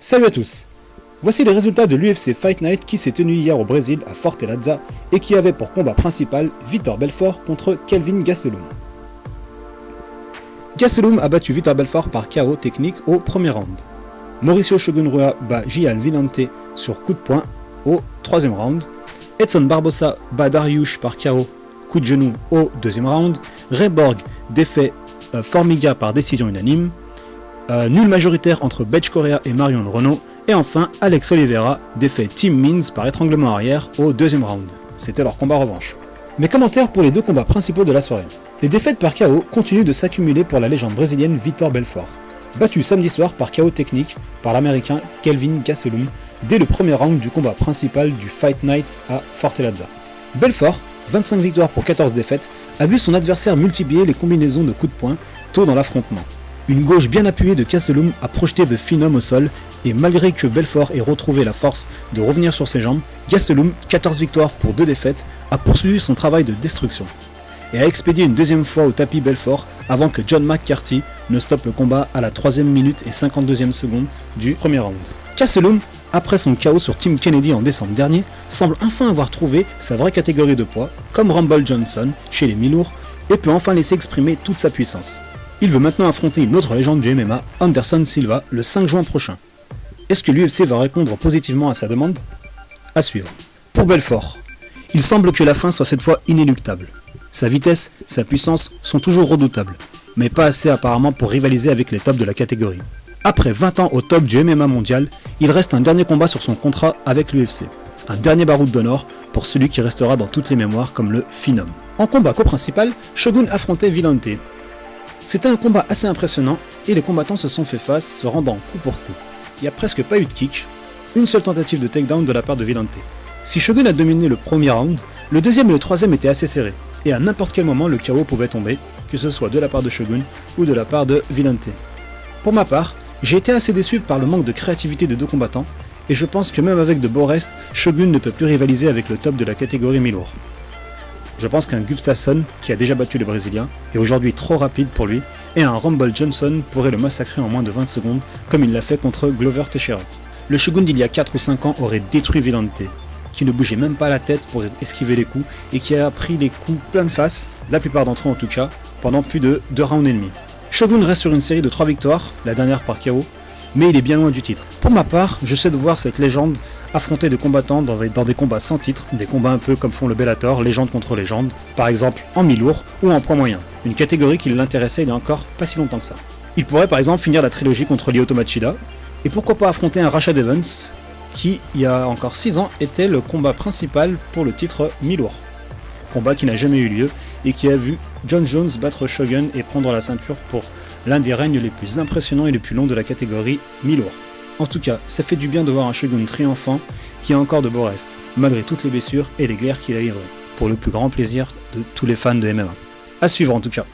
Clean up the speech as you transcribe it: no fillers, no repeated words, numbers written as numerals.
Salut à tous. Voici les résultats de l'UFC Fight Night qui s'est tenu hier au Brésil à Fortaleza et qui avait pour combat principal Vitor Belfort contre Kelvin Gastelum. Gastelum a battu Vitor Belfort par KO technique au premier round. Mauricio Shogun Rua bat Gial Villante sur coup de poing au troisième round. Edson Barbosa bat Dariush par KO coup de genou au deuxième round. Ray Borg défait Formiga par décision unanime. Nul majoritaire entre Betch Correa et Marion Renault. Et enfin, Alex Oliveira défait Tim Means par étranglement arrière au deuxième round. C'était leur combat revanche. Mes commentaires pour les deux combats principaux de la soirée. Les défaites par KO continuent de s'accumuler pour la légende brésilienne Vitor Belfort. Battu samedi soir par KO technique par l'américain Kelvin Gastelum dès le premier round du combat principal du Fight Night à Fortaleza. Belfort, 25 victoires pour 14 défaites, a vu son adversaire multiplier les combinaisons de coups de poing tôt dans l'affrontement. Une gauche bien appuyée de Gastelum a projeté The Phenom au sol et malgré que Belfort ait retrouvé la force de revenir sur ses jambes, Gastelum, 14 victoires pour 2 défaites, a poursuivi son travail de destruction et a expédié une deuxième fois au tapis Belfort avant que John McCarthy ne stoppe le combat à la 3e minute et 52e seconde du premier round. Gastelum, après son KO sur Tim Kennedy en décembre dernier, semble enfin avoir trouvé sa vraie catégorie de poids, comme Rumble Johnson chez les mi-lourds, et peut enfin laisser exprimer toute sa puissance. Il veut maintenant affronter une autre légende du MMA, Anderson Silva, le 5 juin prochain. Est-ce que l'UFC va répondre positivement à sa demande ? À suivre. Pour Belfort, il semble que la fin soit cette fois inéluctable. Sa vitesse, sa puissance sont toujours redoutables, mais pas assez apparemment pour rivaliser avec les tops de la catégorie. Après 20 ans au top du MMA mondial, il reste un dernier combat sur son contrat avec l'UFC. Un dernier baroud d'honneur pour celui qui restera dans toutes les mémoires comme le Phenom. En combat co-principal, Shogun affrontait Villante. C'était un combat assez impressionnant et les combattants se sont fait face, se rendant coup pour coup. Il n'y a presque pas eu de kick, une seule tentative de takedown de la part de Villante. Si Shogun a dominé le premier round, le deuxième et le troisième étaient assez serrés, et à n'importe quel moment le KO pouvait tomber, que ce soit de la part de Shogun ou de la part de Villante. Pour ma part, j'ai été assez déçu par le manque de créativité des deux combattants, et je pense que même avec de beaux restes, Shogun ne peut plus rivaliser avec le top de la catégorie mi-lourd. Je pense qu'un Gustafsson, qui a déjà battu le Brésilien, est aujourd'hui trop rapide pour lui, et un Rumble Johnson pourrait le massacrer en moins de 20 secondes, comme il l'a fait contre Glover Teixeira. Le Shogun d'il y a 4 ou 5 ans aurait détruit Villante, qui ne bougeait même pas la tête pour esquiver les coups, et qui a pris des coups plein de face, la plupart d'entre eux en tout cas, pendant plus de 2 rounds et demi. Shogun reste sur une série de 3 victoires, la dernière par KO, mais il est bien loin du titre. Pour ma part, je sais de voir cette légende affronter des combattants dans des combats sans titre, des combats un peu comme font le Bellator, légende contre légende, par exemple en mi-lourd ou en poids moyen, une catégorie qui l'intéressait il y a encore pas si longtemps que ça. Il pourrait par exemple finir la trilogie contre Lyoto Machida, et pourquoi pas affronter un Rashad Evans, qui il y a encore 6 ans était le combat principal pour le titre mi-lourd. Combat qui n'a jamais eu lieu et qui a vu John Jones battre Shogun et prendre la ceinture pour l'un des règnes les plus impressionnants et les plus longs de la catégorie mi-lourd. En tout cas, ça fait du bien de voir un Shogun triomphant qui a encore de beaux restes, malgré toutes les blessures et les guerres qu'il a livrées, pour le plus grand plaisir de tous les fans de MMA. À suivre en tout cas.